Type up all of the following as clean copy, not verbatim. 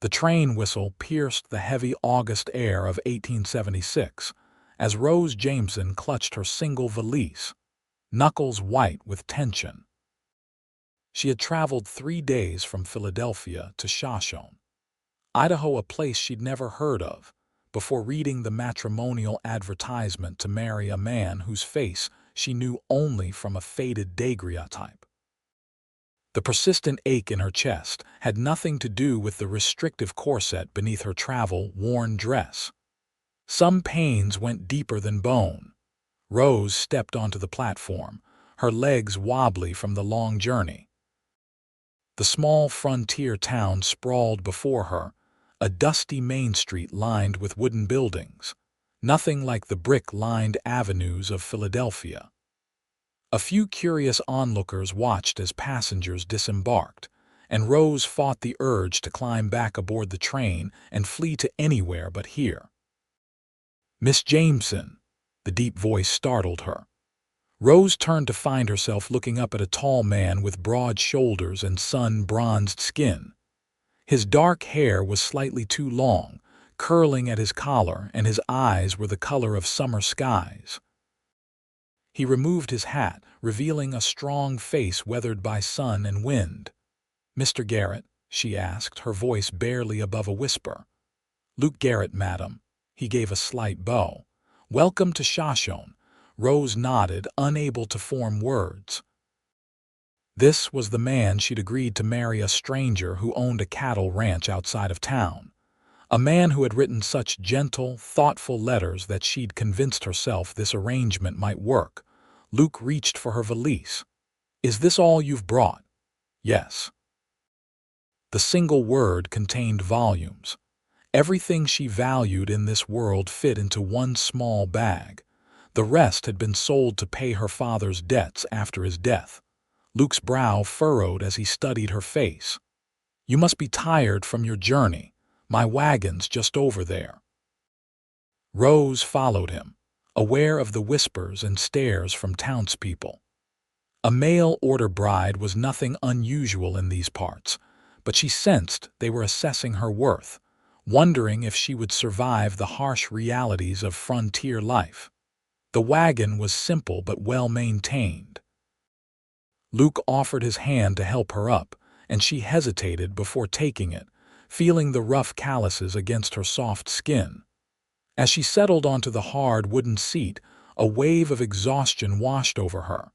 The train whistle pierced the heavy August air of 1876 as Rose Jameson clutched her single valise, knuckles white with tension. She had traveled 3 days from Philadelphia to Shoshone, Idaho, a place she'd never heard of, before reading the matrimonial advertisement to marry a man whose face she knew only from a faded daguerreotype. The persistent ache in her chest had nothing to do with the restrictive corset beneath her travel-worn dress. Some pains went deeper than bone. Rose stepped onto the platform, her legs wobbly from the long journey. The small frontier town sprawled before her, a dusty main street lined with wooden buildings, nothing like the brick-lined avenues of Philadelphia. A few curious onlookers watched as passengers disembarked, and Rose fought the urge to climb back aboard the train and flee to anywhere but here. "Miss Jameson," the deep voice startled her. Rose turned to find herself looking up at a tall man with broad shoulders and sun-bronzed skin. His dark hair was slightly too long, curling at his collar, and his eyes were the color of summer skies. He removed his hat, revealing a strong face weathered by sun and wind. "Mr. Garrett?" she asked, her voice barely above a whisper. "Luke Garrett, madam." He gave a slight bow. "Welcome to Shoshone." Rose nodded, unable to form words. This was the man she'd agreed to marry, a stranger who owned a cattle ranch outside of town. A man who had written such gentle, thoughtful letters that she'd convinced herself this arrangement might work. Luke reached for her valise. "Is this all you've brought?" "Yes." The single word contained volumes. Everything she valued in this world fit into one small bag. The rest had been sold to pay her father's debts after his death. Luke's brow furrowed as he studied her face. "You must be tired from your journey. My wagon's just over there." Rose followed him, aware of the whispers and stares from townspeople. A mail-order bride was nothing unusual in these parts, but she sensed they were assessing her worth, wondering if she would survive the harsh realities of frontier life. The wagon was simple but well-maintained. Luke offered his hand to help her up, and she hesitated before taking it, feeling the rough calluses against her soft skin. As she settled onto the hard wooden seat, a wave of exhaustion washed over her.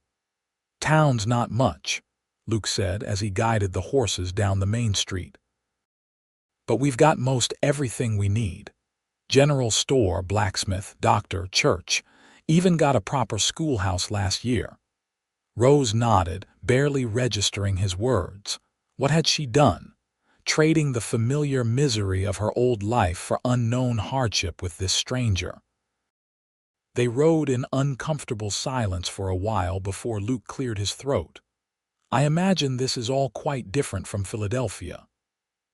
"Town's not much," Luke said as he guided the horses down the main street. "But we've got most everything we need. General store, blacksmith, doctor, church, even got a proper schoolhouse last year." Rose nodded, barely registering his words. What had she done? Trading the familiar misery of her old life for unknown hardship with this stranger. They rode in uncomfortable silence for a while before Luke cleared his throat. "I imagine this is all quite different from Philadelphia."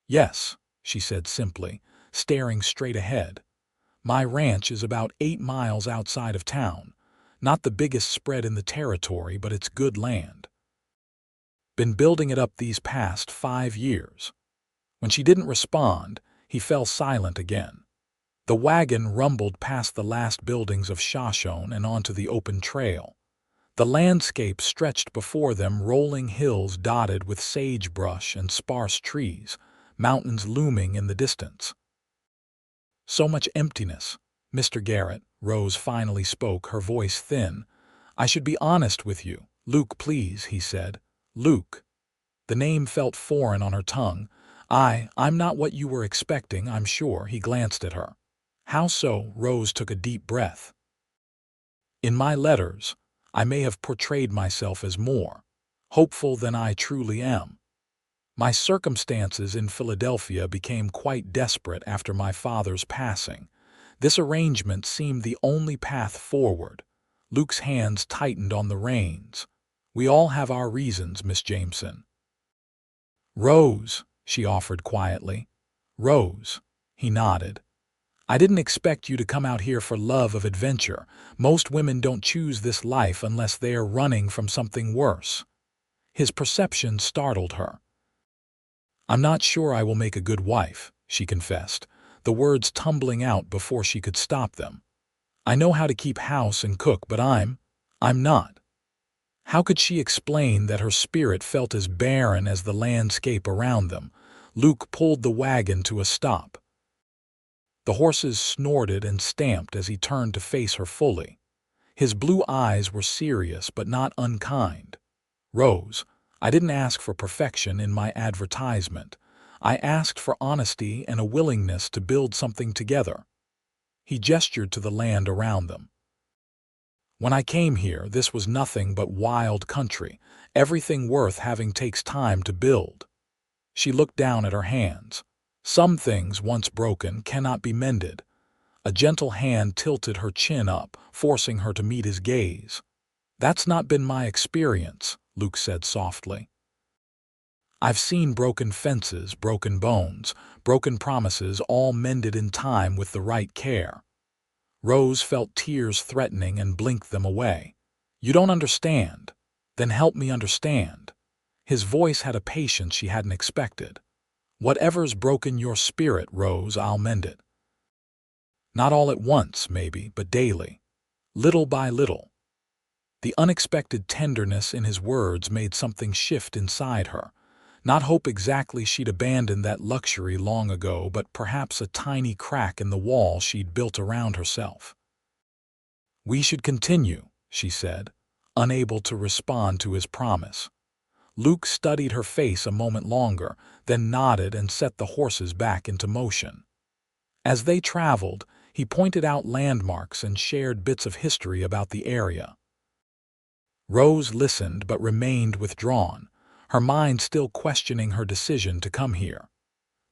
"Yes," she said simply, staring straight ahead. "My ranch is about 8 miles outside of town. Not the biggest spread in the territory, but it's good land. Been building it up these past 5 years. When she didn't respond, he fell silent again. The wagon rumbled past the last buildings of Shoshone and onto the open trail. The landscape stretched before them, rolling hills dotted with sagebrush and sparse trees, mountains looming in the distance. "So much emptiness, Mr. Garrett," Rose finally spoke, her voice thin. "I should be honest with you." "Luke, please," he said. "Luke." The name felt foreign on her tongue. I'm not what you were expecting, I'm sure." He glanced at her. "How so?" Rose took a deep breath. "In my letters, I may have portrayed myself as more hopeful than I truly am. My circumstances in Philadelphia became quite desperate after my father's passing. This arrangement seemed the only path forward." Luke's hands tightened on the reins. "We all have our reasons, Miss Jameson." "Rose," she offered quietly. "Rose," he nodded. "I didn't expect you to come out here for love of adventure. Most women don't choose this life unless they are running from something worse." His perception startled her. "I'm not sure I will make a good wife," she confessed, the words tumbling out before she could stop them. "I know how to keep house and cook, but I'm not." How could she explain that her spirit felt as barren as the landscape around them? Luke pulled the wagon to a stop. The horses snorted and stamped as he turned to face her fully. His blue eyes were serious but not unkind. "Rose, I didn't ask for perfection in my advertisement. I asked for honesty and a willingness to build something together." He gestured to the land around them. "When I came here, this was nothing but wild country. Everything worth having takes time to build." She looked down at her hands. "Some things, once broken, cannot be mended." A gentle hand tilted her chin up, forcing her to meet his gaze. "That's not been my experience," Luke said softly. "I've seen broken fences, broken bones, broken promises, all mended in time with the right care." Rose felt tears threatening and blinked them away. "You don't understand. Then help me understand." His voice had a patience she hadn't expected. "Whatever's broken your spirit, Rose, I'll mend it. Not all at once, maybe, but daily. Little by little." The unexpected tenderness in his words made something shift inside her. Not hope exactly, she'd abandoned that luxury long ago, but perhaps a tiny crack in the wall she'd built around herself. "We should continue," she said, unable to respond to his promise. Luke studied her face a moment longer, then nodded and set the horses back into motion. As they traveled, he pointed out landmarks and shared bits of history about the area. Rose listened but remained withdrawn, her mind still questioning her decision to come here.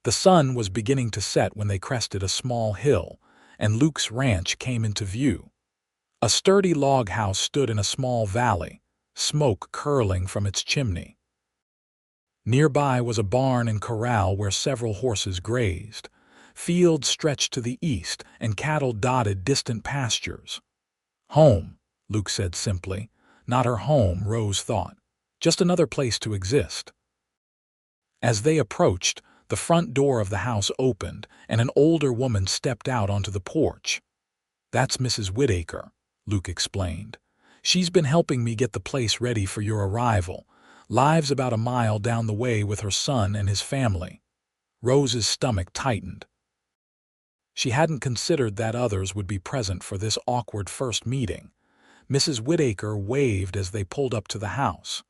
The sun was beginning to set when they crested a small hill, and Luke's ranch came into view. A sturdy log house stood in a small valley, smoke curling from its chimney. Nearby was a barn and corral where several horses grazed. Fields stretched to the east, and cattle dotted distant pastures. "Home," Luke said simply. Not her home, Rose thought. Just another place to exist. As they approached, the front door of the house opened, and an older woman stepped out onto the porch. "That's Mrs. Whitaker," Luke explained. "She's been helping me get the place ready for your arrival. Lives about a mile down the way with her son and his family." Rose's stomach tightened. She hadn't considered that others would be present for this awkward first meeting. Mrs. Whitaker waved as they pulled up to the house.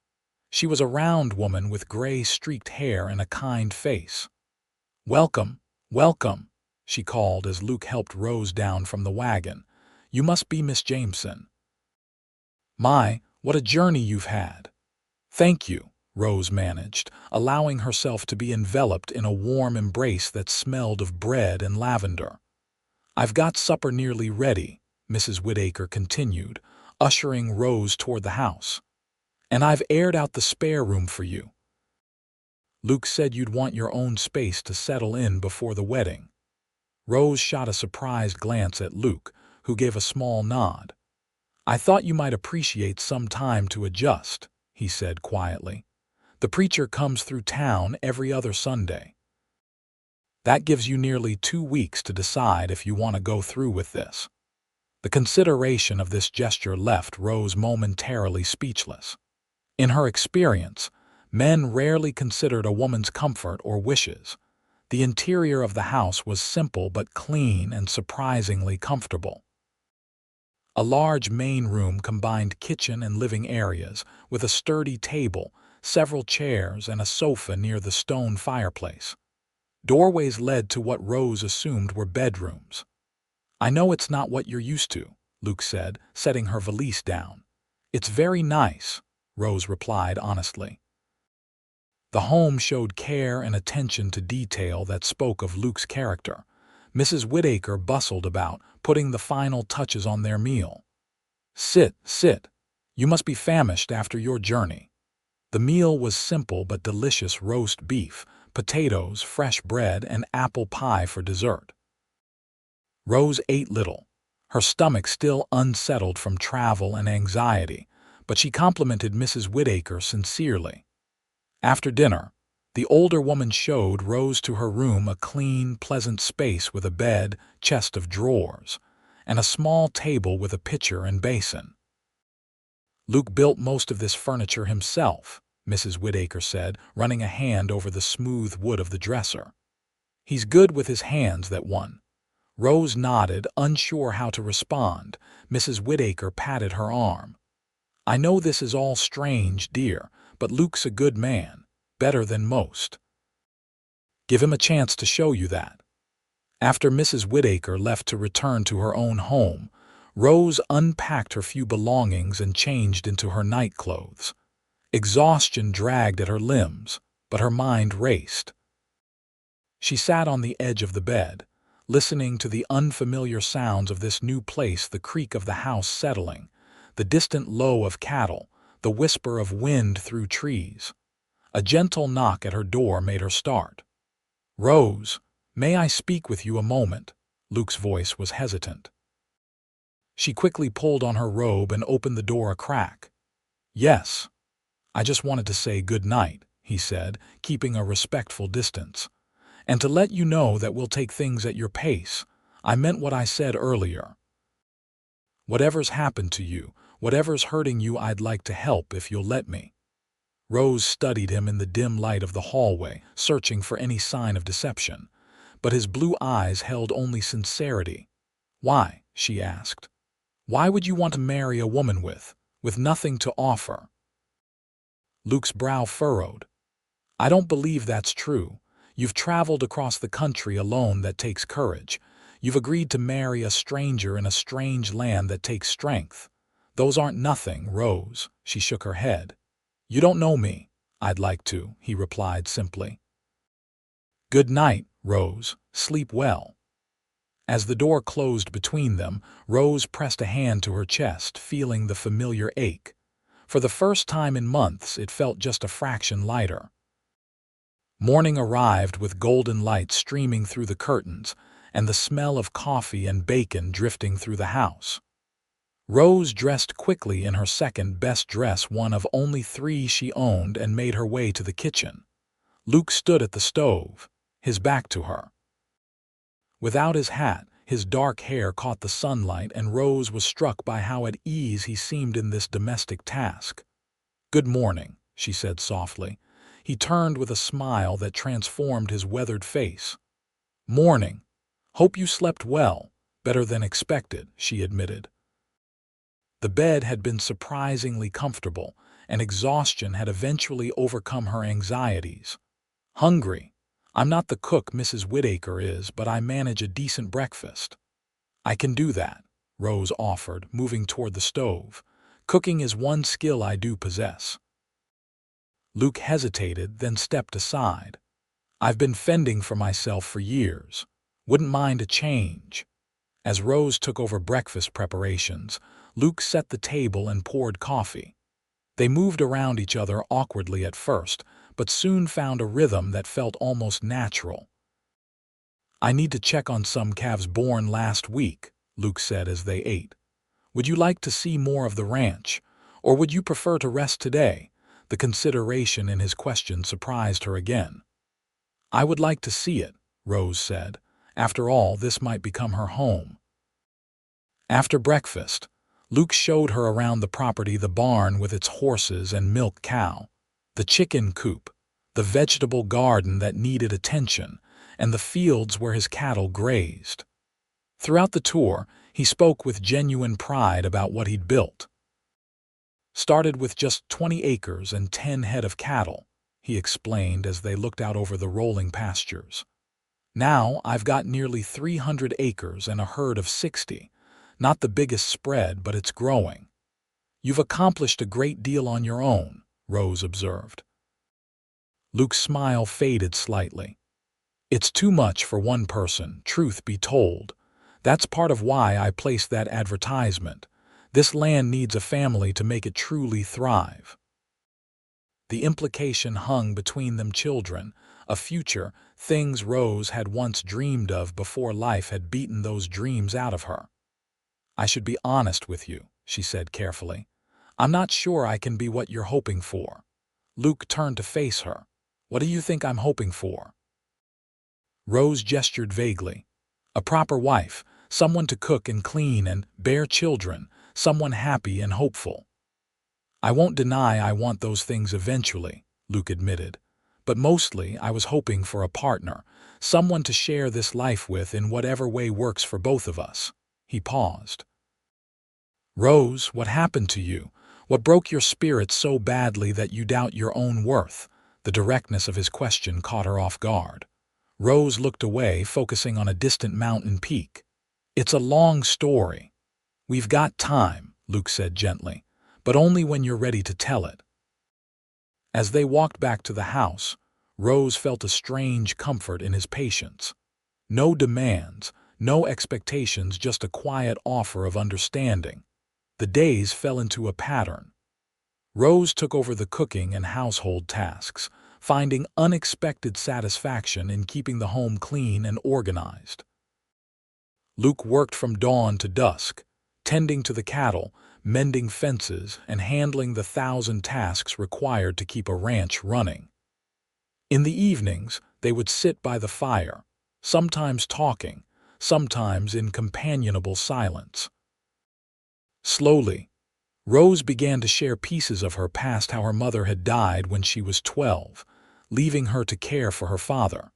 She was a round woman with gray streaked hair and a kind face. "Welcome, welcome," she called as Luke helped Rose down from the wagon. "You must be Miss Jameson. My, what a journey you've had." "Thank you," Rose managed, allowing herself to be enveloped in a warm embrace that smelled of bread and lavender. "I've got supper nearly ready," Mrs. Whitaker continued, ushering Rose toward the house. "And I've aired out the spare room for you. Luke said you'd want your own space to settle in before the wedding." Rose shot a surprised glance at Luke, who gave a small nod. "I thought you might appreciate some time to adjust," he said quietly. "The preacher comes through town every other Sunday. That gives you nearly 2 weeks to decide if you want to go through with this." The consideration of this gesture left Rose momentarily speechless. In her experience, men rarely considered a woman's comfort or wishes. The interior of the house was simple but clean and surprisingly comfortable. A large main room combined kitchen and living areas, with a sturdy table, several chairs, and a sofa near the stone fireplace. Doorways led to what Rose assumed were bedrooms. "I know it's not what you're used to," Luke said, setting her valise down. "It's very nice," Rose replied honestly. The home showed care and attention to detail that spoke of Luke's character. Mrs. Whitaker bustled about, putting the final touches on their meal. "Sit, sit. You must be famished after your journey." The meal was simple but delicious: roast beef, potatoes, fresh bread, and apple pie for dessert. Rose ate little, her stomach still unsettled from travel and anxiety, but she complimented Mrs. Whitaker sincerely. After dinner, The older woman showed Rose to her room, a clean, pleasant space with a bed, chest of drawers, and a small table with a pitcher and basin. "Luke built most of this furniture himself," Mrs. Whittaker said, running a hand over the smooth wood of the dresser. "He's good with his hands, that one." Rose nodded, unsure how to respond. Mrs. Whittaker patted her arm. "I know this is all strange, dear, but Luke's a good man, better than most. Give him a chance to show you that." After Mrs. Whittaker left to return to her own home, Rose unpacked her few belongings and changed into her nightclothes. Exhaustion dragged at her limbs, but her mind raced. She sat on the edge of the bed, listening to the unfamiliar sounds of this new place, the creak of the house settling, the distant low of cattle, the whisper of wind through trees. A gentle knock at her door made her start. "Rose, may I speak with you a moment?" Luke's voice was hesitant. She quickly pulled on her robe and opened the door a crack. "Yes. I just wanted to say good night," he said, keeping a respectful distance. "And to let you know that we'll take things at your pace. I meant what I said earlier. Whatever's happened to you, whatever's hurting you, I'd like to help if you'll let me." Rose studied him in the dim light of the hallway, searching for any sign of deception. But his blue eyes held only sincerity. "Why?" she asked. "Why would you want to marry a woman with nothing to offer?" Luke's brow furrowed. "I don't believe that's true. You've traveled across the country alone. That takes courage. You've agreed to marry a stranger in a strange land. That takes strength. Those aren't nothing, Rose." She shook her head. "You don't know me." "I'd like to," he replied simply. "Good night, Rose. Sleep well." As the door closed between them, Rose pressed a hand to her chest, feeling the familiar ache. For the first time in months, it felt just a fraction lighter. Morning arrived with golden light streaming through the curtains and the smell of coffee and bacon drifting through the house. Rose dressed quickly in her second-best dress, one of only 3 she owned, and made her way to the kitchen. Luke stood at the stove, his back to her. Without his hat, his dark hair caught the sunlight, and Rose was struck by how at ease he seemed in this domestic task. "Good morning," she said softly. He turned with a smile that transformed his weathered face. "Morning. Hope you slept well. Better than expected," she admitted. The bed had been surprisingly comfortable, and exhaustion had eventually overcome her anxieties. "Hungry. I'm not the cook Mrs. Whittaker is, but I manage a decent breakfast." "I can do that," Rose offered, moving toward the stove. "Cooking is one skill I do possess." Luke hesitated, then stepped aside. "I've been fending for myself for years. Wouldn't mind a change." As Rose took over breakfast preparations, Luke set the table and poured coffee. They moved around each other awkwardly at first, but soon found a rhythm that felt almost natural. "I need to check on some calves born last week," Luke said as they ate. "Would you like to see more of the ranch, or would you prefer to rest today?" The consideration in his question surprised her again. "I would like to see it," Rose said. After all, this might become her home. After breakfast, Luke showed her around the property, the barn with its horses and milk cow, the chicken coop, the vegetable garden that needed attention, and the fields where his cattle grazed. Throughout the tour, he spoke with genuine pride about what he'd built. "Started with just 20 acres and 10 head of cattle," he explained as they looked out over the rolling pastures. "Now I've got nearly 300 acres and a herd of 60. Not the biggest spread, but it's growing." "You've accomplished a great deal on your own," Rose observed. Luke's smile faded slightly. "It's too much for one person, truth be told. That's part of why I placed that advertisement. This land needs a family to make it truly thrive." The implication hung between them: children, a future, things Rose had once dreamed of before life had beaten those dreams out of her. "I should be honest with you," she said carefully. "I'm not sure I can be what you're hoping for." Luke turned to face her. What do you think I'm hoping for?" Rose gestured vaguely. "A proper wife, someone to cook and clean and bear children, someone happy and hopeful." "I won't deny I want those things eventually," Luke admitted. "But mostly I was hoping for a partner, someone to share this life with in whatever way works for both of us." He paused. "Rose, what happened to you? What broke your spirit so badly that you doubt your own worth?" The directness of his question caught her off guard. Rose looked away, focusing on a distant mountain peak. "It's a long story." "We've got time," Luke said gently, "but only when you're ready to tell it." As they walked back to the house, Rose felt a strange comfort in his patience. No demands, no expectations, just a quiet offer of understanding. The days fell into a pattern. Rose took over the cooking and household tasks, finding unexpected satisfaction in keeping the home clean and organized. Luke worked from dawn to dusk, tending to the cattle, mending fences, and handling the 1,000 tasks required to keep a ranch running. In the evenings, they would sit by the fire, sometimes talking, sometimes in companionable silence. Slowly, Rose began to share pieces of her past, how her mother had died when she was 12, leaving her to care for her father.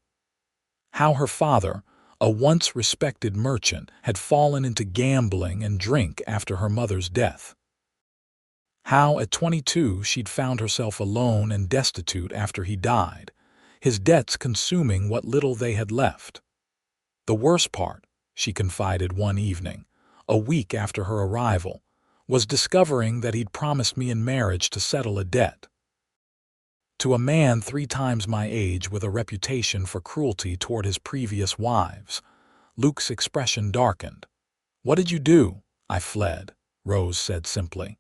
How her father, a once respected merchant, had fallen into gambling and drink after her mother's death. How at 22 she'd found herself alone and destitute after he died, his debts consuming what little they had left. "The worst part," she confided one evening, a week after her arrival, "was discovering that he'd promised me in marriage to settle a debt. To a man 3 times my age with a reputation for cruelty toward his previous wives." Luke's expression darkened. "What did you do?" "I fled," Rose said simply.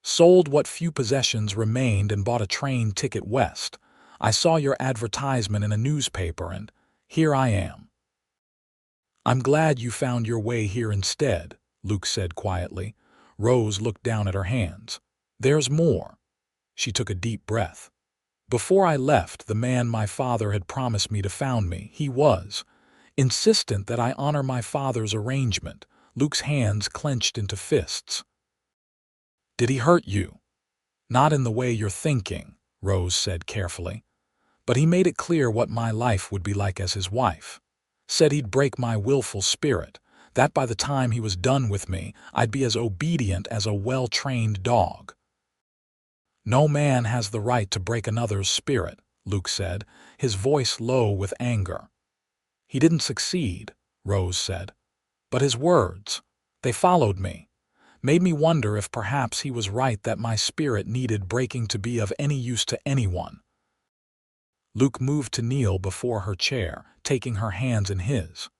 "Sold what few possessions remained and bought a train ticket west. I saw your advertisement in a newspaper and here I am." "I'm glad you found your way here instead," Luke said quietly. Rose looked down at her hands. "There's more." She took a deep breath. "Before I left, the man my father had promised me to found me. He was insistent that I honor my father's arrangement." Luke's hands clenched into fists. "Did he hurt you?" "Not in the way you're thinking," Rose said carefully. "But he made it clear what my life would be like as his wife. Said he'd break my willful spirit, that by the time he was done with me, I'd be as obedient as a well-trained dog." "No man has the right to break another's spirit," Luke said, his voice low with anger. "He didn't succeed," Rose said. "But his words, they followed me, made me wonder if perhaps he was right, that my spirit needed breaking to be of any use to anyone." Luke moved to kneel before her chair, taking her hands in his.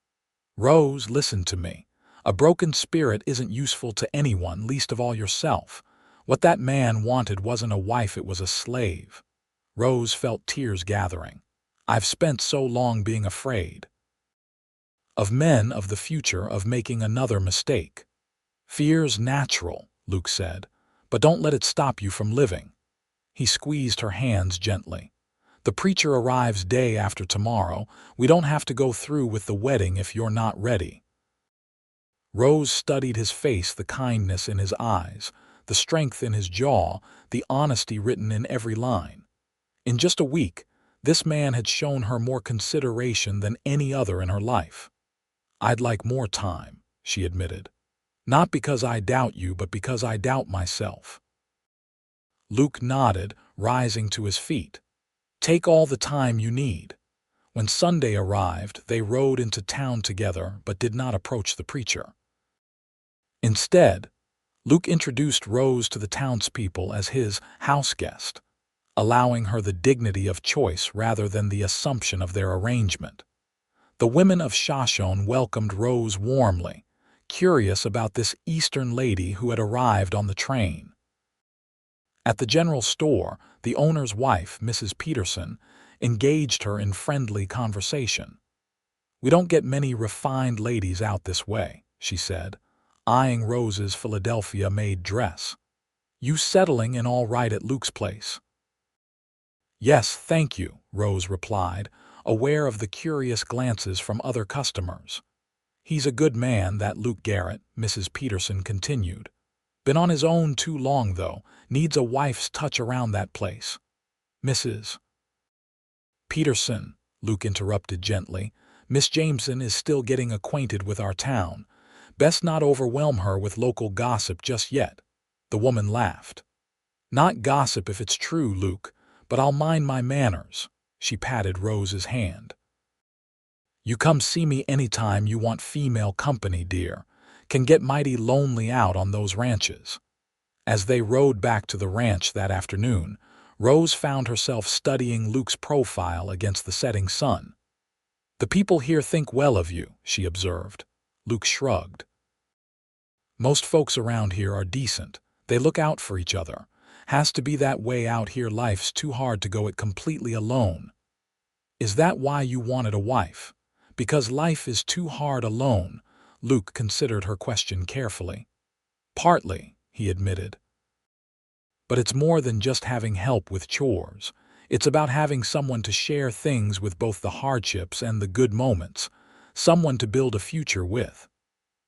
"Rose, listen to me. A broken spirit isn't useful to anyone, least of all yourself. What that man wanted wasn't a wife, it was a slave." Rose felt tears gathering. "I've spent so long being afraid of men, of the future, of making another mistake." "Fear's natural," Luke said, "but don't let it stop you from living." He squeezed her hands gently. "The preacher arrives day after tomorrow. We don't have to go through with the wedding if you're not ready." Rose studied his face, the kindness in his eyes, the strength in his jaw, the honesty written in every line. In just a week, this man had shown her more consideration than any other in her life. "I'd like more time," she admitted. "Not because I doubt you, but because I doubt myself." Luke nodded, rising to his feet. "Take all the time you need." When Sunday arrived, they rode into town together but did not approach the preacher. Instead, Luke introduced Rose to the townspeople as his house guest, allowing her the dignity of choice rather than the assumption of their arrangement. The women of Shoshone welcomed Rose warmly, curious about this Eastern lady who had arrived on the train. At the general store, the owner's wife, Mrs. Peterson, engaged her in friendly conversation. "We don't get many refined ladies out this way," she said, eyeing Rose's Philadelphia-made dress. "You settling in all right at Luke's place?" "Yes, thank you," Rose replied, aware of the curious glances from other customers. "He's a good man, that Luke Garrett," Mrs. Peterson continued. "Been on his own too long, though. Needs a wife's touch around that place." "Mrs. Peterson," Luke interrupted gently, "Miss Jameson is still getting acquainted with our town. Best not overwhelm her with local gossip just yet." The woman laughed. "Not gossip if it's true, Luke, but I'll mind my manners." She patted Rose's hand. "You come see me anytime you want female company, dear. Can get mighty lonely out on those ranches." As they rode back to the ranch that afternoon, Rose found herself studying Luke's profile against the setting sun. "The people here think well of you," she observed. Luke shrugged. "Most folks around here are decent. They look out for each other. Has to be that way out here. Life's too hard to go it completely alone." "Is that why you wanted a wife? Because life is too hard alone?" Luke considered her question carefully. "Partly," he admitted. "But it's more than just having help with chores. It's about having someone to share things with, both the hardships and the good moments. Someone to build a future with."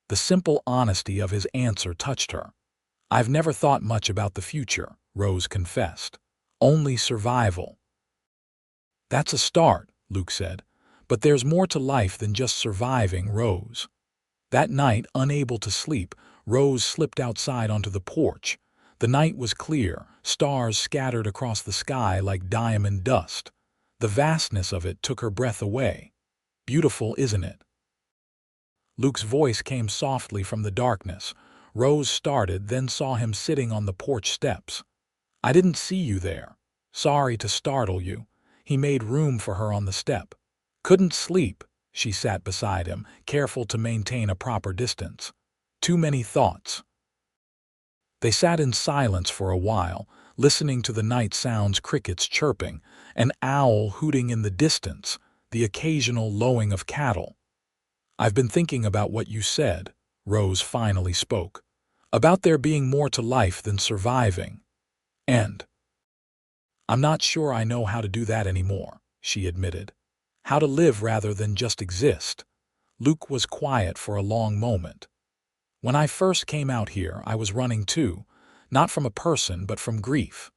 The simple honesty of his answer touched her. "I've never thought much about the future," Rose confessed. "Only survival." "That's a start," Luke said. "But there's more to life than just surviving, Rose." That night, unable to sleep, Rose slipped outside onto the porch. The night was clear, stars scattered across the sky like diamond dust. The vastness of it took her breath away. "Beautiful, isn't it?" Luke's voice came softly from the darkness. Rose started, then saw him sitting on the porch steps. "I didn't see you there. Sorry to startle you." He made room for her on the step. "Couldn't sleep." She sat beside him, careful to maintain a proper distance. "Too many thoughts." They sat in silence for a while, listening to the night sounds: crickets chirping, an owl hooting in the distance, the occasional lowing of cattle. "I've been thinking about what you said," Rose finally spoke. "About there being more to life than surviving. And I'm not sure I know how to do that anymore," she admitted. "How to live rather than just exist." Luke was quiet for a long moment. "When I first came out here, I was running too, not from a person but from grief.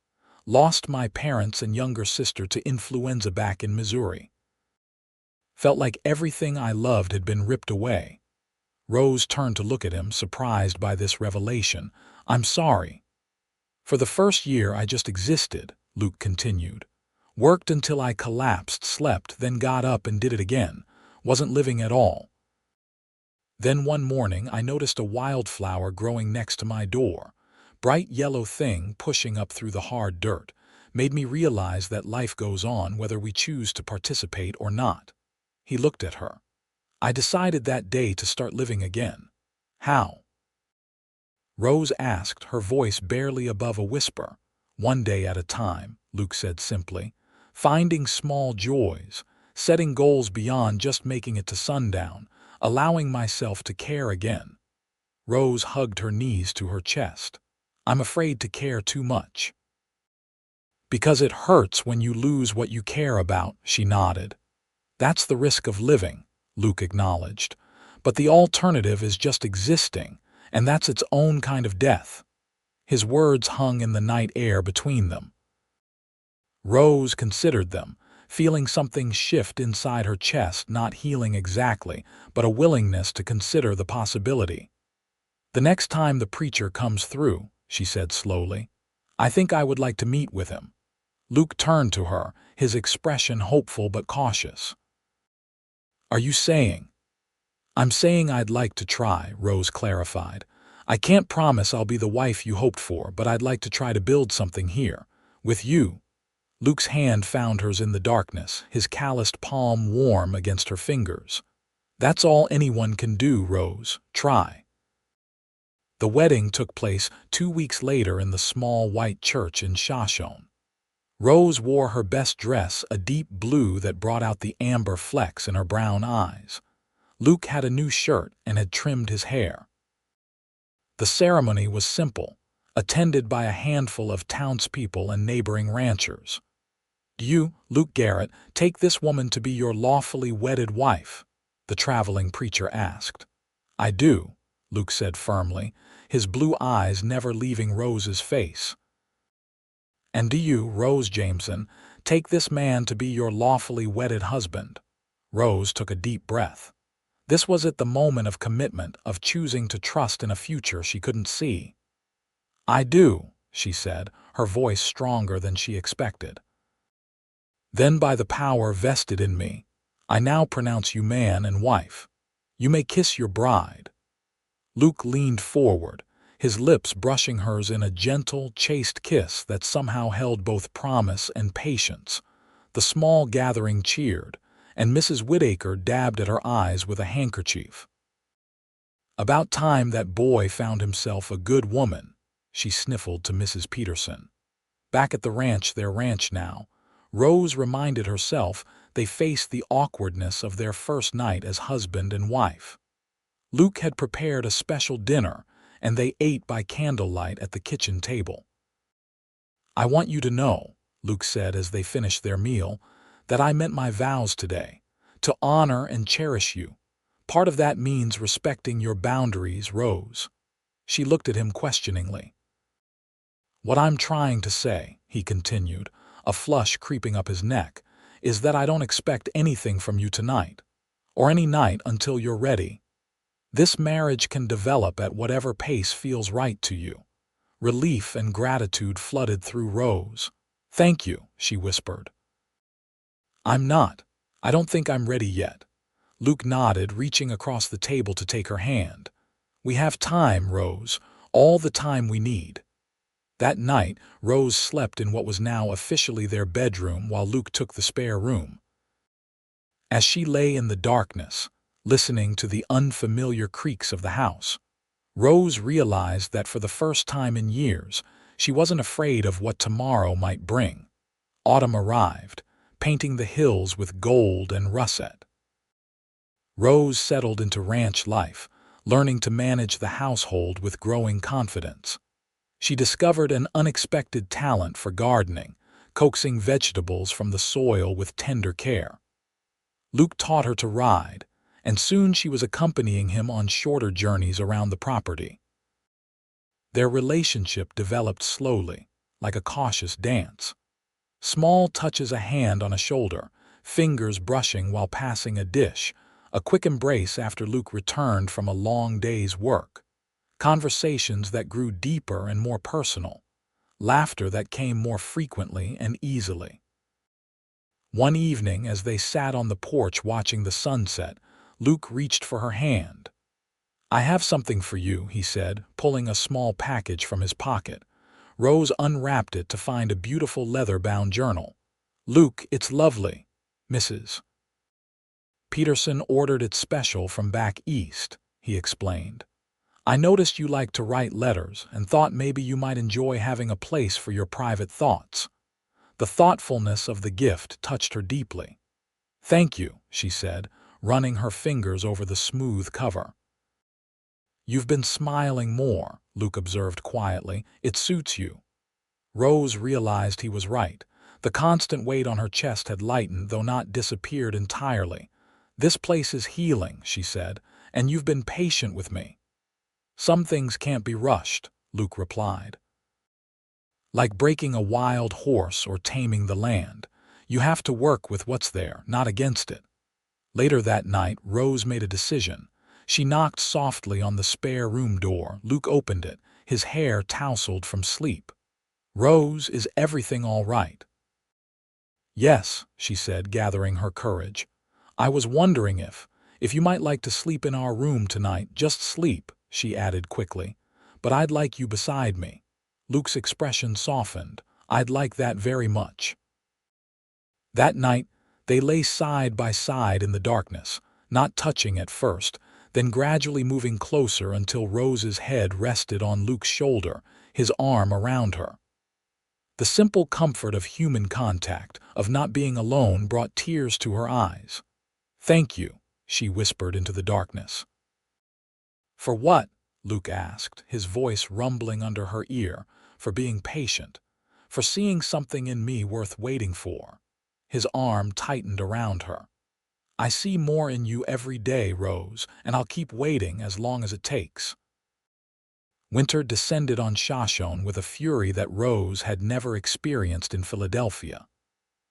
Lost my parents and younger sister to influenza back in Missouri. Felt like everything I loved had been ripped away." Rose turned to look at him, surprised by this revelation. "I'm sorry." "For the first year I just existed," Luke continued. "Worked until I collapsed, slept, then got up and did it again. Wasn't living at all. Then one morning I noticed a wildflower growing next to my door. Bright yellow thing pushing up through the hard dirt. Made me realize that life goes on whether we choose to participate or not." He looked at her. "I decided that day to start living again." "How?" Rose asked, her voice barely above a whisper. "One day at a time," Luke said simply. "Finding small joys, setting goals beyond just making it to sundown, allowing myself to care again." Rose hugged her knees to her chest. "I'm afraid to care too much." "Because it hurts when you lose what you care about," she nodded. "That's the risk of living," Luke acknowledged. "But the alternative is just existing, and that's its own kind of death." His words hung in the night air between them. Rose considered them, feeling something shift inside her chest, not healing exactly, but a willingness to consider the possibility. "The next time the preacher comes through," she said slowly, "I think I would like to meet with him." Luke turned to her, his expression hopeful but cautious. "Are you saying?" "I'm saying I'd like to try," Rose clarified. "I can't promise I'll be the wife you hoped for, but I'd like to try to build something here. With you." Luke's hand found hers in the darkness, his calloused palm warm against her fingers. "That's all anyone can do, Rose. Try." The wedding took place 2 weeks later in the small white church in Shoshone. Rose wore her best dress, a deep blue that brought out the amber flecks in her brown eyes. Luke had a new shirt and had trimmed his hair. The ceremony was simple, attended by a handful of townspeople and neighboring ranchers. Do you, Luke Garrett, take this woman to be your lawfully wedded wife? The traveling preacher asked. I do, Luke said firmly, his blue eyes never leaving Rose's face. And do you, Rose Jameson, take this man to be your lawfully wedded husband? Rose took a deep breath. This was at the moment of commitment, of choosing to trust in a future she couldn't see. I do, she said, her voice stronger than she expected. Then by the power vested in me, I now pronounce you man and wife. You may kiss your bride. Luke leaned forward, his lips brushing hers in a gentle, chaste kiss that somehow held both promise and patience. The small gathering cheered, and Mrs. Whittaker dabbed at her eyes with a handkerchief. About time that boy found himself a good woman, she sniffled to Mrs. Peterson. Back at the ranch, their ranch now, Rose reminded herself they faced the awkwardness of their first night as husband and wife. Luke had prepared a special dinner, and they ate by candlelight at the kitchen table. I want you to know, Luke said as they finished their meal, that I meant my vows today, to honor and cherish you. Part of that means respecting your boundaries, Rose. She looked at him questioningly. What I'm trying to say, he continued, a flush creeping up his neck, is that I don't expect anything from you tonight, or any night until you're ready. This marriage can develop at whatever pace feels right to you. Relief and gratitude flooded through Rose. Thank you, she whispered. I'm not. I don't think I'm ready yet. Luke nodded, reaching across the table to take her hand. We have time, Rose, all the time we need. That night, Rose slept in what was now officially their bedroom while Luke took the spare room. As she lay in the darkness, listening to the unfamiliar creaks of the house, Rose realized that for the first time in years, she wasn't afraid of what tomorrow might bring. Autumn arrived, painting the hills with gold and russet. Rose settled into ranch life, learning to manage the household with growing confidence. She discovered an unexpected talent for gardening, coaxing vegetables from the soil with tender care. Luke taught her to ride, and soon she was accompanying him on shorter journeys around the property. Their relationship developed slowly, like a cautious dance. Small touches, a hand on a shoulder, fingers brushing while passing a dish, a quick embrace after Luke returned from a long day's work. Conversations that grew deeper and more personal, laughter that came more frequently and easily. One evening, as they sat on the porch watching the sunset, Luke reached for her hand. I have something for you, he said, pulling a small package from his pocket. Rose unwrapped it to find a beautiful leather-bound journal. Luke, it's lovely. Mrs. Peterson ordered it special from back east, he explained. I noticed you like to write letters and thought maybe you might enjoy having a place for your private thoughts. The thoughtfulness of the gift touched her deeply. Thank you, she said, running her fingers over the smooth cover. You've been smiling more, Luke observed quietly. It suits you. Rose realized he was right. The constant weight on her chest had lightened, though not disappeared entirely. This place is healing, she said, and you've been patient with me. Some things can't be rushed, Luke replied. Like breaking a wild horse or taming the land, you have to work with what's there, not against it. Later that night, Rose made a decision. She knocked softly on the spare room door. Luke opened it, his hair tousled from sleep. Rose, is everything all right? Yes, she said, gathering her courage. I was wondering if you might like to sleep in our room tonight. Just sleep, she added quickly. But I'd like you beside me. Luke's expression softened. I'd like that very much. That night, they lay side by side in the darkness, not touching at first, then gradually moving closer until Rose's head rested on Luke's shoulder, his arm around her. The simple comfort of human contact, of not being alone, brought tears to her eyes. Thank you, she whispered into the darkness. For what? Luke asked, his voice rumbling under her ear. For being patient. For seeing something in me worth waiting for. His arm tightened around her. "I see more in you every day, Rose, and I'll keep waiting as long as it takes." Winter descended on Shoshone with a fury that Rose had never experienced in Philadelphia.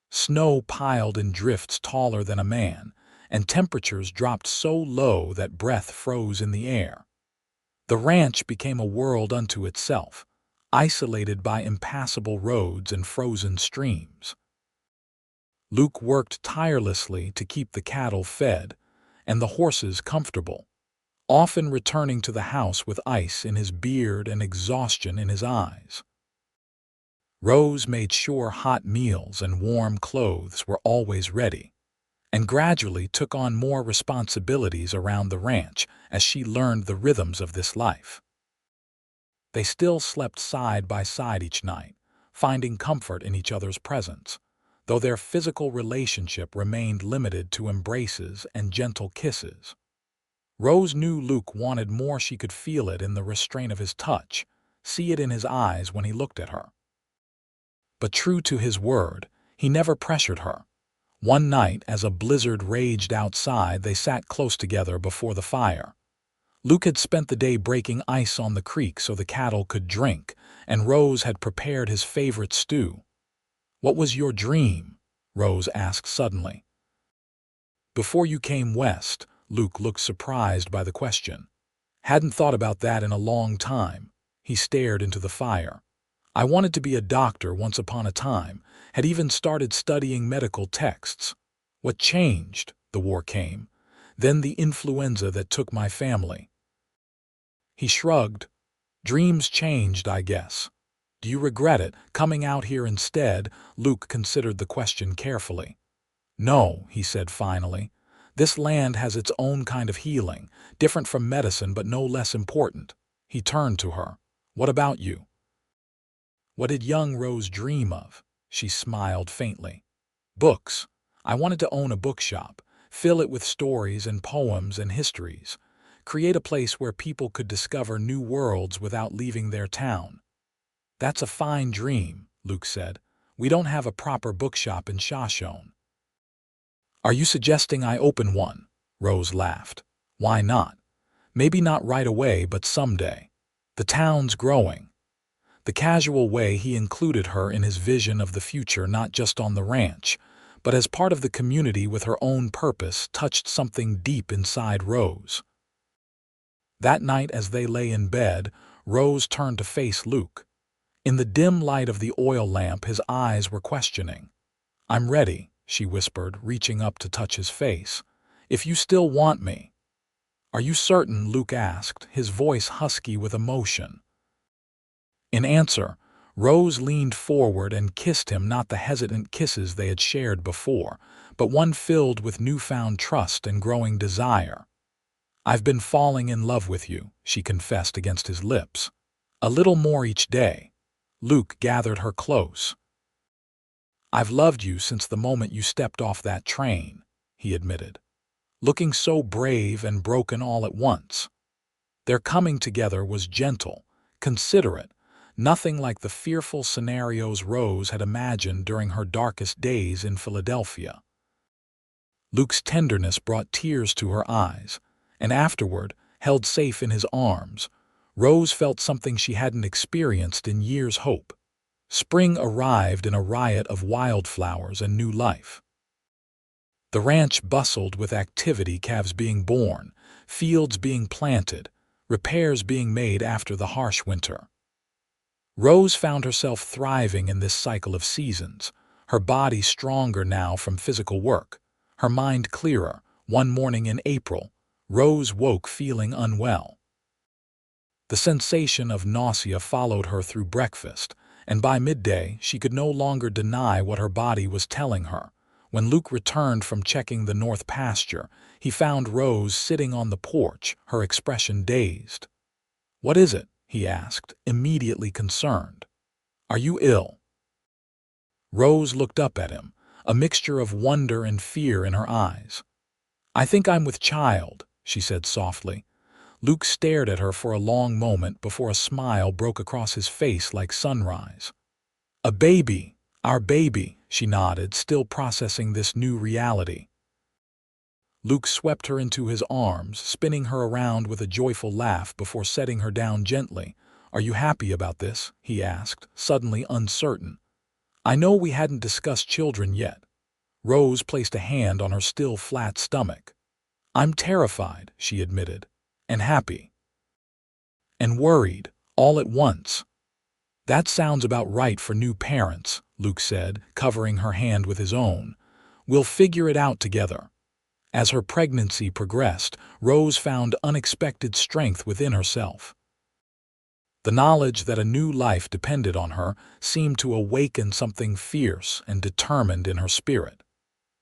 Snow piled in drifts taller than a man, and temperatures dropped so low that breath froze in the air. The ranch became a world unto itself, isolated by impassable roads and frozen streams. Luke worked tirelessly to keep the cattle fed and the horses comfortable, often returning to the house with ice in his beard and exhaustion in his eyes. Rose made sure hot meals and warm clothes were always ready, and gradually took on more responsibilities around the ranch as she learned the rhythms of this life. They still slept side by side each night, finding comfort in each other's presence, though their physical relationship remained limited to embraces and gentle kisses. Rose knew Luke wanted more. She could feel it in the restraint of his touch, see it in his eyes when he looked at her. But true to his word, he never pressured her. One night, as a blizzard raged outside, they sat close together before the fire. Luke had spent the day breaking ice on the creek so the cattle could drink, and Rose had prepared his favorite stew. "What was your dream?" Rose asked suddenly. "Before you came west," Luke looked surprised by the question. "Hadn't thought about that in a long time." He stared into the fire. "I wanted to be a doctor once upon a time, had even started studying medical texts. What changed? The war came. Then the influenza that took my family." He shrugged. "Dreams changed, I guess. Do you regret it, coming out here instead?" Luke considered the question carefully. "No," he said finally. "This land has its own kind of healing, different from medicine but no less important." He turned to her. "What about you?" What did young Rose dream of? She smiled faintly. "Books. I wanted to own a bookshop, fill it with stories and poems and histories, create a place where people could discover new worlds without leaving their town." "That's a fine dream," Luke said. "We don't have a proper bookshop in Shoshone." "Are you suggesting I open one?" Rose laughed. "Why not? Maybe not right away, but someday. The town's growing." The casual way he included her in his vision of the future, not just on the ranch, but as part of the community with her own purpose, touched something deep inside Rose. That night, as they lay in bed, Rose turned to face Luke. In the dim light of the oil lamp, his eyes were questioning. "I'm ready," she whispered, reaching up to touch his face. "If you still want me." "Are you certain?" Luke asked, his voice husky with emotion. In answer, Rose leaned forward and kissed him, not the hesitant kisses they had shared before, but one filled with newfound trust and growing desire. "I've been falling in love with you," she confessed against his lips. "A little more each day." Luke gathered her close. "I've loved you since the moment you stepped off that train," he admitted, looking so brave and broken all at once. Their coming together was gentle, considerate, nothing like the fearful scenarios Rose had imagined during her darkest days in Philadelphia. Luke's tenderness brought tears to her eyes, and afterward, held safe in his arms, Rose felt something she hadn't experienced in years: hope. Spring arrived in a riot of wildflowers and new life. The ranch bustled with activity, calves being born, fields being planted, repairs being made after the harsh winter. Rose found herself thriving in this cycle of seasons, her body stronger now from physical work, her mind clearer. One morning in April, Rose woke feeling unwell. The sensation of nausea followed her through breakfast, and by midday she could no longer deny what her body was telling her. When Luke returned from checking the north pasture, he found Rose sitting on the porch, her expression dazed. "What is it?" he asked, immediately concerned. "Are you ill?" Rose looked up at him, a mixture of wonder and fear in her eyes. "I think I'm with child," she said softly. Luke stared at her for a long moment before a smile broke across his face like sunrise. "A baby," Our baby, she nodded, still processing this new reality. Luke swept her into his arms, spinning her around with a joyful laugh before setting her down gently. "Are you happy about this?" he asked, suddenly uncertain. "I know we hadn't discussed children yet." Rose placed a hand on her still flat stomach. "I'm terrified," she admitted, "and happy. And worried, all at once." "That sounds about right for new parents," Luke said, covering her hand with his own. "We'll figure it out together." As her pregnancy progressed, Rose found unexpected strength within herself. The knowledge that a new life depended on her seemed to awaken something fierce and determined in her spirit.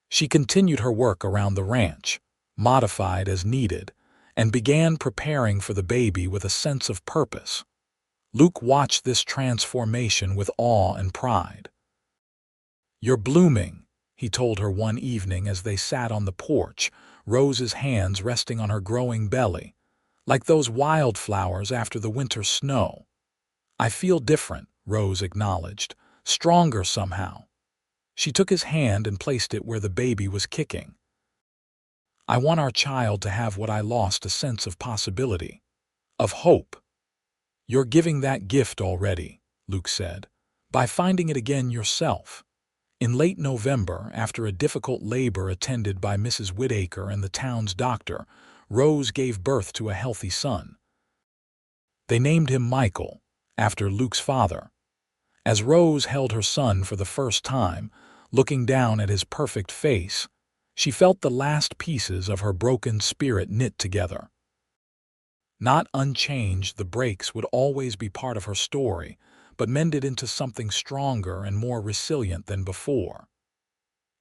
She continued her work around the ranch, modified as needed, and began preparing for the baby with a sense of purpose. Luke watched this transformation with awe and pride. "You're blooming," he told her one evening as they sat on the porch, Rose's hands resting on her growing belly, "like those wildflowers after the winter snow." "I feel different," Rose acknowledged, "stronger somehow." She took his hand and placed it where the baby was kicking. "I want our child to have what I lost, a sense of possibility, of hope." "You're giving that gift already," Luke said, "by finding it again yourself." In late November, after a difficult labor attended by Mrs. Whitaker and the town's doctor, Rose gave birth to a healthy son. They named him Michael, after Luke's father. As Rose held her son for the first time, looking down at his perfect face, she felt the last pieces of her broken spirit knit together. Not unchanged, the breaks would always be part of her story, but mended into something stronger and more resilient than before.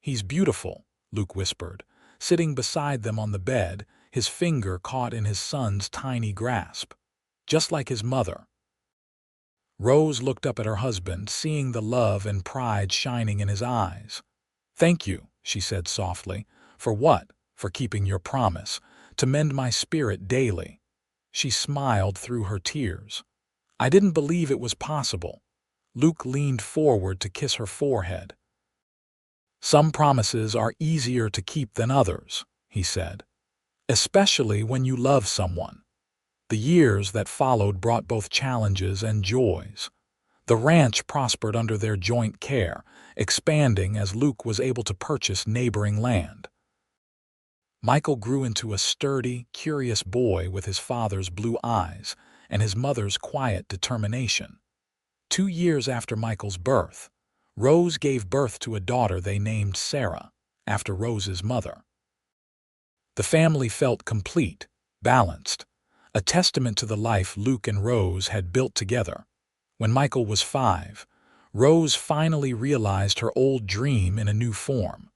"He's beautiful," Luke whispered, sitting beside them on the bed, his finger caught in his son's tiny grasp. "Just like his mother." Rose looked up at her husband, seeing the love and pride shining in his eyes. "Thank you," she said softly. "For what?" "For keeping your promise, to mend my spirit daily." She smiled through her tears. "I didn't believe it was possible." Luke leaned forward to kiss her forehead. "Some promises are easier to keep than others," he said, "especially when you love someone." The years that followed brought both challenges and joys. The ranch prospered under their joint care, expanding as Luke was able to purchase neighboring land. Michael grew into a sturdy, curious boy with his father's blue eyes and his mother's quiet determination. 2 years after Michael's birth, Rose gave birth to a daughter they named Sarah, after Rose's mother. The family felt complete, balanced, a testament to the life Luke and Rose had built together. When Michael was 5, Rose finally realized her old dream in a new form.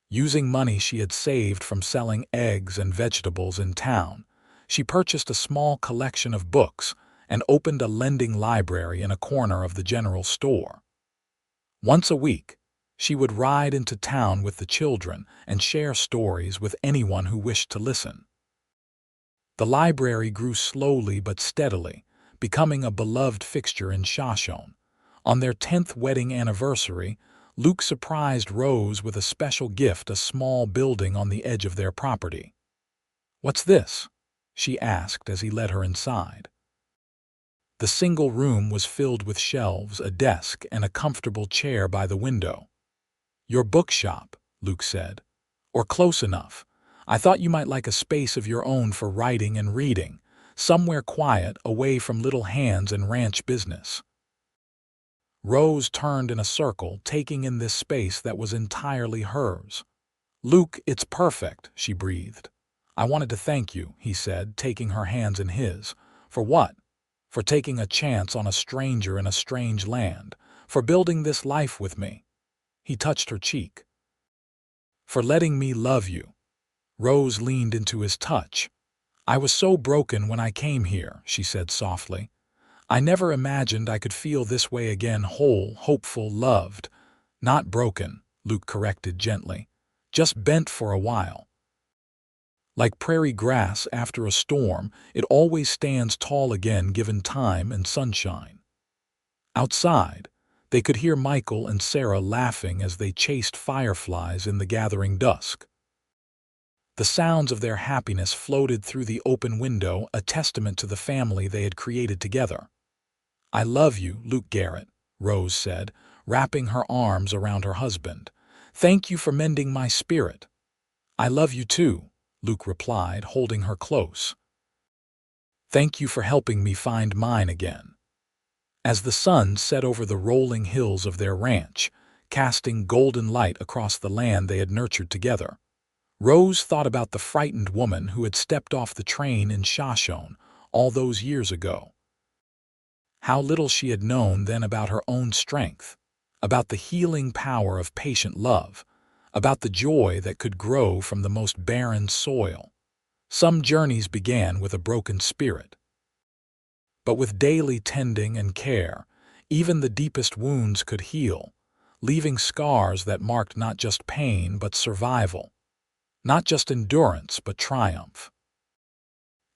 Using money she had saved from selling eggs and vegetables in town, she purchased a small collection of books and opened a lending library in a corner of the general store. Once a week, she would ride into town with the children and share stories with anyone who wished to listen. The library grew slowly but steadily, becoming a beloved fixture in Shoshone. On their 10th wedding anniversary, Luke surprised Rose with a special gift, a small building on the edge of their property. "What's this?" she asked as he led her inside. The single room was filled with shelves, a desk, and a comfortable chair by the window. "Your bookshop," Luke said. "Or close enough. I thought you might like a space of your own for writing and reading, somewhere quiet, away from little hands and ranch business." Rose turned in a circle, taking in this space that was entirely hers. "Luke, it's perfect," she breathed. "I wanted to thank you," he said, taking her hands in his. "For what?" "For taking a chance on a stranger in a strange land. For building this life with me." He touched her cheek. "For letting me love you." Rose leaned into his touch. "I was so broken when I came here," she said softly. "I never imagined I could feel this way again, whole, hopeful, loved." "Not broken," Luke corrected gently. "Just bent for a while. Like prairie grass after a storm, it always stands tall again given time and sunshine." Outside, They could hear Michael and Sarah laughing as they chased fireflies in the gathering dusk. The sounds of their happiness floated through the open window, a testament to the family they had created together. "I love you, Luke Garrett," Rose said, wrapping her arms around her husband. "Thank you for mending my spirit." "I love you too," Luke replied, holding her close. "Thank you for helping me find mine again." As the sun set over the rolling hills of their ranch, casting golden light across the land they had nurtured together, Rose thought about the frightened woman who had stepped off the train in Shoshone all those years ago. How little she had known then about her own strength, about the healing power of patient love, about the joy that could grow from the most barren soil. Some journeys began with a broken spirit. But with daily tending and care, even the deepest wounds could heal, leaving scars that marked not just pain but survival, not just endurance but triumph.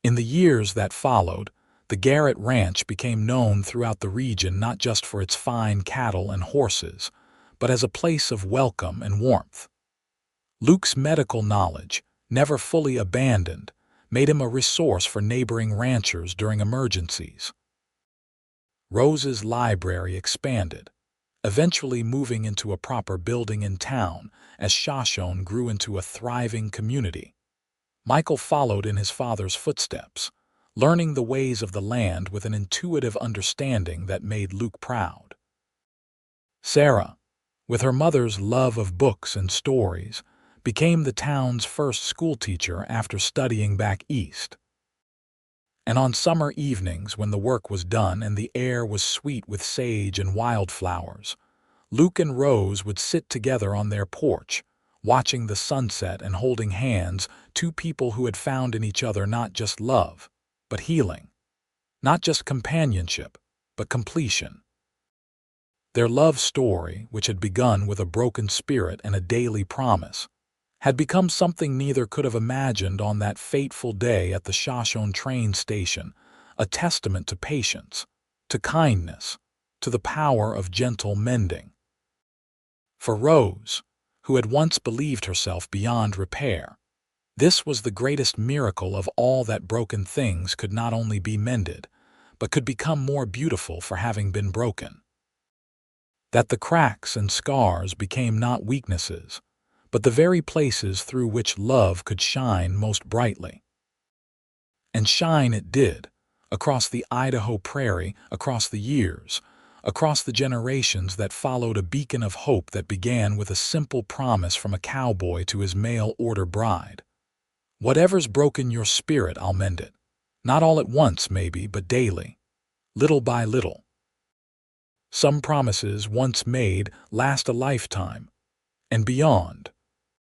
In the years that followed, the Garrett Ranch became known throughout the region not just for its fine cattle and horses, but as a place of welcome and warmth. Luke's medical knowledge, never fully abandoned, made him a resource for neighboring ranchers during emergencies. Rose's library expanded, eventually moving into a proper building in town as Shoshone grew into a thriving community. Michael followed in his father's footsteps, learning the ways of the land with an intuitive understanding that made Luke proud. Sarah, with her mother's love of books and stories, became the town's first schoolteacher after studying back east. And on summer evenings when the work was done and the air was sweet with sage and wildflowers, Luke and Rose would sit together on their porch, watching the sunset and holding hands, two people who had found in each other not just love, but healing, not just companionship, but completion. Their love story, which had begun with a broken spirit and a daily promise, had become something neither could have imagined on that fateful day at the Shoshone train station, a testament to patience, to kindness, to the power of gentle mending. For Rose, who had once believed herself beyond repair, this was the greatest miracle of all, that broken things could not only be mended, but could become more beautiful for having been broken. That the cracks and scars became not weaknesses, but the very places through which love could shine most brightly. And shine it did, across the Idaho prairie, across the years, across the generations that followed, a beacon of hope that began with a simple promise from a cowboy to his mail-order bride. "Whatever's broken your spirit, I'll mend it. Not all at once, maybe, but daily, little by little." Some promises once made last a lifetime and beyond.